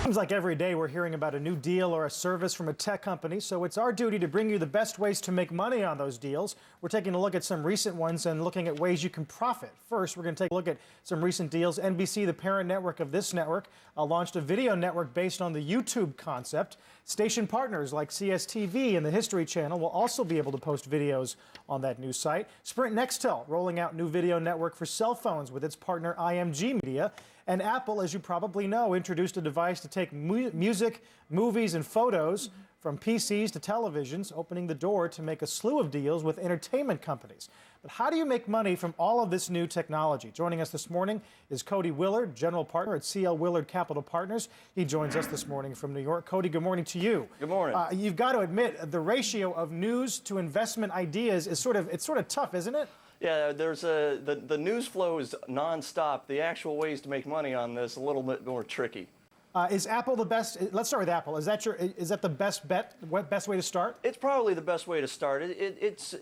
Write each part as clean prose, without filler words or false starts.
Seems like every day we're hearing about a new deal or a service from a tech company, so it's our duty to bring you the best ways to make money on those deals. We're taking a look at some recent ones and looking at ways you can profit. First, we're going to take a look at some recent deals. NBC, the parent network of this network, launched a video network based on the YouTube concept. Station partners like CSTV and the History Channel will also be able to post videos on that new site. Sprint Nextel rolling out new video network for cell phones with its partner IMG Media. And Apple, as you probably know, introduced a device to take music, movies, and photos from PCs to televisions, opening the door to make a slew of deals with entertainment companies. But how do you make money from all of this new technology? Joining us this morning is Cody Willard, general partner at CL Willard Capital Partners. He joins us this morning from New York. Cody, good morning to you. Good morning. You've got to admit, the ratio of news to investment ideas is sort of tough, isn't it? Yeah, the news flow is nonstop. The actual ways to make money on this a little bit more tricky. Is Apple the best? Let's start with Apple. Is that the best bet? What best way to start? It's probably the best way to start. It's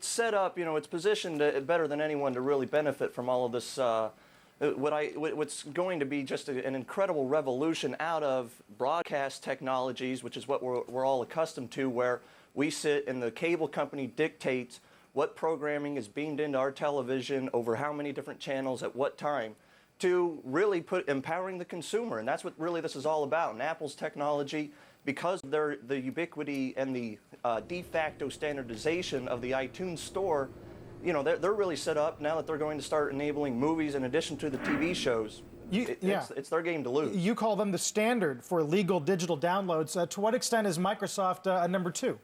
set up, it's positioned better than anyone to really benefit from all of this. What's going to be just an incredible revolution out of broadcast technologies, which is what we're all accustomed to, where we sit and the cable company dictates what programming is beamed into our television over how many different channels at what time, to really empowering the consumer. And that's what really this is all about. And Apple's technology, because of the ubiquity and the de facto standardization of the iTunes store, they're really set up now that they're going to start enabling movies in addition to the TV shows. It's their game to lose. You call them the standard for legal digital downloads. To what extent is Microsoft a number two?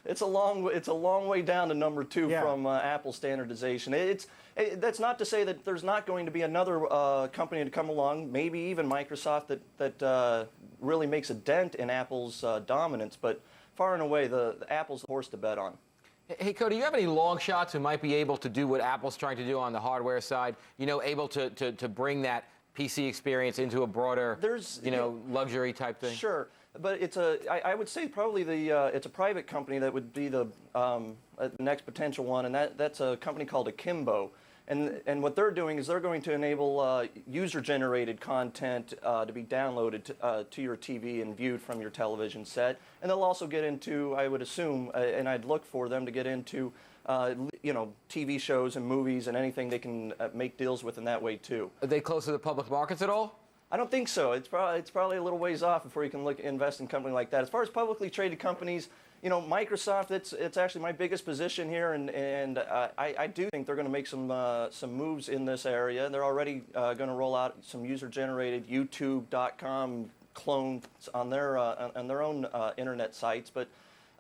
It's a long way down to number two from Apple standardization. That's not to say that there's not going to be another company to come along, maybe even Microsoft, that really makes a dent in Apple's dominance. But far and away, the Apple's the horse to bet on. Hey, Cody, do you have any long shots who might be able to do what Apple's trying to do on the hardware side? Able to bring that PC experience into a broader, luxury type thing? Sure. But I would say probably it's a private company that would be the next potential one, and that's a company called Akimbo. And what they're doing is they're going to enable user-generated content to be downloaded to your TV and viewed from your television set. And they'll also get into, I would assume, and I'd look for them to get into, TV shows and movies and anything they can make deals with in that way too. Are they close to the public markets at all? I don't think so. It's probably a little ways off before you can invest in a company like that. As far as publicly traded companies, Microsoft, it's actually my biggest position here, and I do think they're going to make some moves in this area. They're already going to roll out some user-generated YouTube.com clones on their own internet sites, but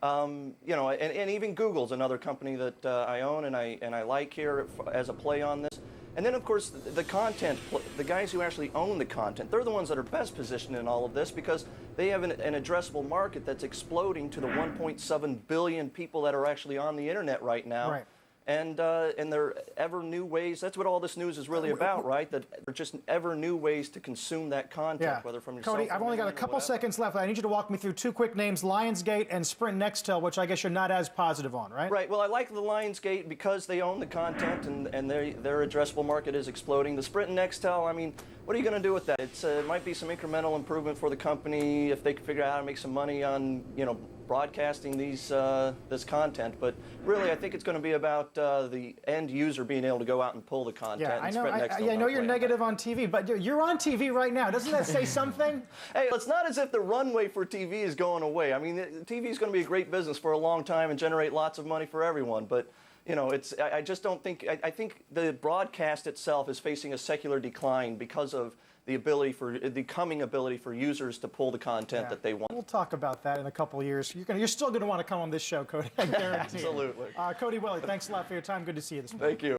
and even Google's another company that I own and I like here as a play on this. And then, of course, the content, the guys who actually own the content, they're the ones that are best positioned in all of this because they have an addressable market that's exploding to the 1.7 billion people that are actually on the internet right now. Right. And there are ever new ways. That's what all this news is really about, right? That there are just ever new ways to consume that content, whether from your Cody, I've only got a couple seconds left. I need you to walk me through two quick names, Lionsgate and Sprint Nextel, which I guess you're not as positive on, right? Right. Well, I like the Lionsgate because they own the content and their addressable market is exploding. The Sprint and Nextel, I mean, what are you going to do with that? It might be some incremental improvement for the company if they can figure out how to make some money on, broadcasting this content. But really, I think it's going to be about the end user being able to go out and pull the content. Yeah, I know you're negative on TV, but you're on TV right now. Doesn't that say something? Hey, it's not as if the runway for TV is going away. I mean, TV is going to be a great business for a long time and generate lots of money for everyone. But I just don't think. I think the broadcast itself is facing a secular decline because of the coming ability for users to pull the content that they want. We'll talk about that in a couple of years. You're still going to want to come on this show, Cody. I guarantee. Absolutely. Cody Willard, thanks a lot for your time. Good to see you this morning. Thank you.